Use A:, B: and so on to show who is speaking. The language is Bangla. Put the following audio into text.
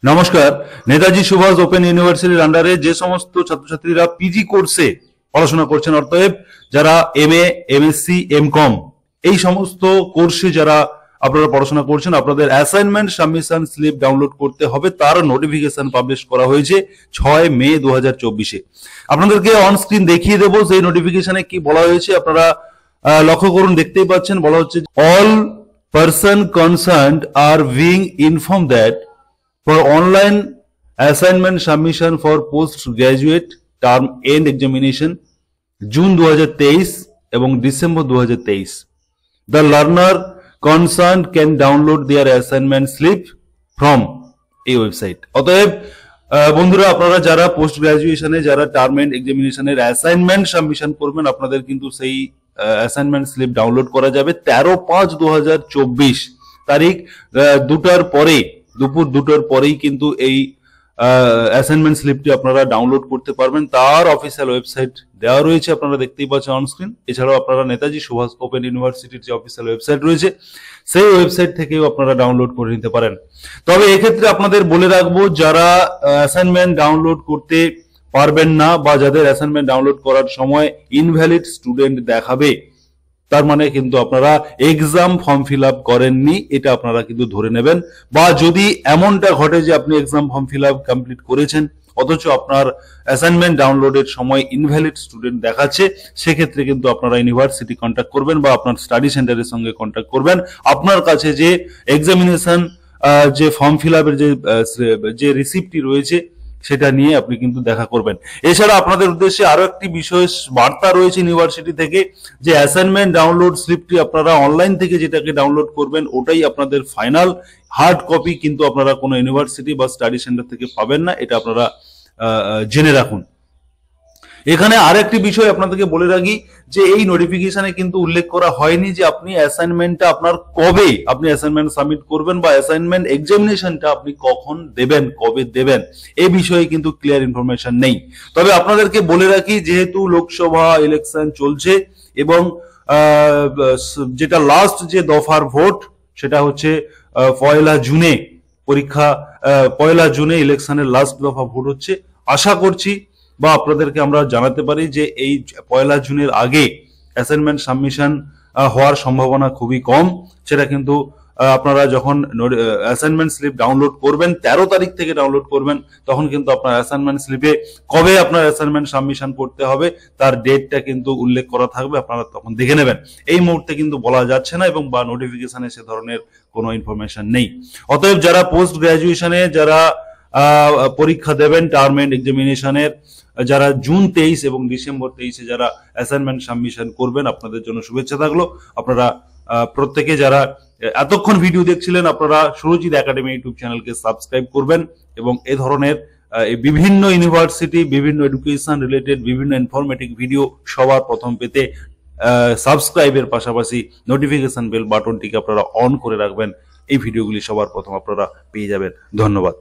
A: নমস্কার। নেতাজি সুভাষ ওপেন ইউনিভার্সিটির আন্ডারে যে সমস্ত ছাত্রছাত্রীরা পিজি কোর্সে পড়াশোনা করছেন, অতএব যারা এমএ, এমএসসি, এমকম এই সমস্ত কোর্সে যারা আপনারা পড়াশোনা করছেন, আপনাদের অ্যাসাইনমেন্ট সাবমিশন স্লিপ ডাউনলোড করতে হবে। তার নোটিফিকেশন পাবলিশ করা হয়েছে 6 মে 2024-এ। আপনাদেরকে অন স্ক্রিন দেখিয়ে দেবো সেই নোটিফিকেশনে কি বলা হয়েছে। আপনারা লক্ষ্য করুন, দেখতেই পাচ্ছেন, বলা হচ্ছে all person concerned are being inform that for online assignment submission for postgraduate term end examination June 2023 এবং December 2023, the learner concerned can download their assignment slip from এই ওয়েবসাইট। অতএব বন্ধুরা, আপনারা যারা পোস্ট গ্রাজুয়েশনে যারা টার্ম এন্ড এক্সামিনেশনের অ্যাসাইনমেন্ট সাবমিশন করবেন, আপনাদের কিন্তু সেই অ্যাসাইনমেন্ট স্লিপ ডাউনলোড করা যাবে 13/5/2024 তারিখ 2টার পরে, দুপুর 2টার পরেই কিন্তু এই অ্যাসাইনমেন্ট স্লিপটি আপনারা ডাউনলোড করতে পারবেন। তার অফিসিয়াল ওয়েবসাইট দেওয়া রয়েছে, আপনারা দেখতেই পাচ্ছেন অন স্ক্রিন। এছাড়াও আপনারা নেতাজি সুভাষ ওপেন ইউনিভার্সিটির যে অফিসিয়াল ওয়েবসাইট রয়েছে, সেই ওয়েবসাইট থেকেও আপনারা ডাউনলোড করে নিতে পারেন। তবে এক্ষেত্রে আপনাদের বলে রাখবো, যারা অ্যাসাইনমেন্ট ডাউনলোড করতে পারবেন না বা যাদের অ্যাসাইনমেন্ট ডাউনলোড করার সময় ইনভ্যালিড স্টুডেন্ট দেখাবে, তার মানে কিন্তু আপনারা এক্সাম ফর্ম ফিল আপ করেননি, এটা আপনারা কিন্তু ধরে নেবেন। বা যদি এমনটা ঘটে যে আপনি exam form fill up complete করেছেন অথচ আপনার অ্যাসাইনমেন্ট ডাউনলোডের সময় ইনভ্যালিড স্টুডেন্ট দেখাচ্ছে, সেক্ষেত্রে কিন্তু আপনারা ইউনিভার্সিটি কন্ট্যাক্ট করবেন বা আপনার স্টাডি সেন্টারের সঙ্গে কন্ট্যাক্ট করবেন। আপনার কাছে যে এক্সামিনেশন যে ফর্ম ফিল আপের যে রিসিপ্টটি রয়েছে সেটা নিয়ে আপনি কিন্তু দেখা করবেন। এছাড়া আপনাদের উদ্দেশ্যে আরো একটি বিশেষ বার্তা রয়েছে ইউনিভার্সিটি থেকে, যে অ্যাসাইনমেন্ট ডাউনলোড স্লিপটি আপনারা অনলাইন থেকে যেটাকে ডাউনলোড করবেন ওটাই আপনাদের ফাইনাল। হার্ড কপি কিন্তু আপনারা কোনো ইউনিভার্সিটি বা স্টাডি সেন্টার থেকে পাবেন না, এটা আপনারা জেনে রাখুন। এখানে আরেকটি বিষয় আপনাদেরকে বলে রাখি, যে এই নোটিফিকেশনে কিন্তু উল্লেখ করা হয়নি যে আপনি অ্যাসাইনমেন্টটা আপনার কবে আপনি অ্যাসাইনমেন্ট সাবমিট করবেন বা অ্যাসাইনমেন্ট এক্সামিনেশনটা আপনি কখন দেবেন, কবে দেবেন, এই বিষয়ে কিন্তু ক্লিয়ার ইনফরমেশন নেই। তবে আপনাদেরকে বলে রাখি, যেহেতু লোকসভা ইলেকশন চলছে এবং যেটা লাস্ট যে দফার ভোট সেটা হচ্ছে 1 জুনে পরীক্ষা, 1 জুনে ইলেকশনের লাস্ট দফা ভোট হচ্ছে। আশা করছি বা আপনাদেরকে আমরা জানাতে পারি যে এই 1 জুনের আগে অ্যাসাইনমেন্ট সাবমিশন হওয়ার সম্ভাবনা খুবই কম। সেটা কিন্তু আপনারা যখন অ্যাসাইনমেন্ট স্লিপ ডাউনলোড করবেন, 13 তারিখ থেকে ডাউনলোড করবেন, তখন কিন্তু আপনার অ্যাসাইনমেন্ট স্লিপে কবে আপনার অ্যাসাইনমেন্ট সাবমিশন করতে হবে তার ডেটটা কিন্তু উল্লেখ করা থাকবে, আপনারা তখন দেখে নেবেন। এই মুহূর্তে কিন্তু বলা যাচ্ছে না এবং বা নোটিফিকেশনে সে ধরনের কোনো ইনফরমেশন নেই। অতএব যারা পোস্ট গ্রাজুয়েশনে যারা পরীক্ষা দেবেন টার্ম এন্ড এক্সামিনেশনের, যারা জুন 23 এবং ডিসেম্বর 23-এ যারা অ্যাসাইনমেন্ট সাবমিশন করবেন, আপনাদের জন্য শুভেচ্ছা থাকলো। আপনারা প্রত্যেকে যারা এতক্ষণ ভিডিও দেখছিলেন, আপনারা সুরজিৎ একাডেমি ইউটিউব চ্যানেলকে সাবস্ক্রাইব করবেন এবং এ ধরনের বিভিন্ন ইউনিভার্সিটি, বিভিন্ন এডুকেশন রিলেটেড বিভিন্ন ইনফরমেটিভ ভিডিও সবার প্রথম পেতে সাবস্ক্রাইবের পাশাপাশি নোটিফিকেশন বেল বাটনটিকে আপনারা অন করে রাখবেন। এই ভিডিওগুলি সবার প্রথম আপনারা পেয়ে যাবেন। ধন্যবাদ।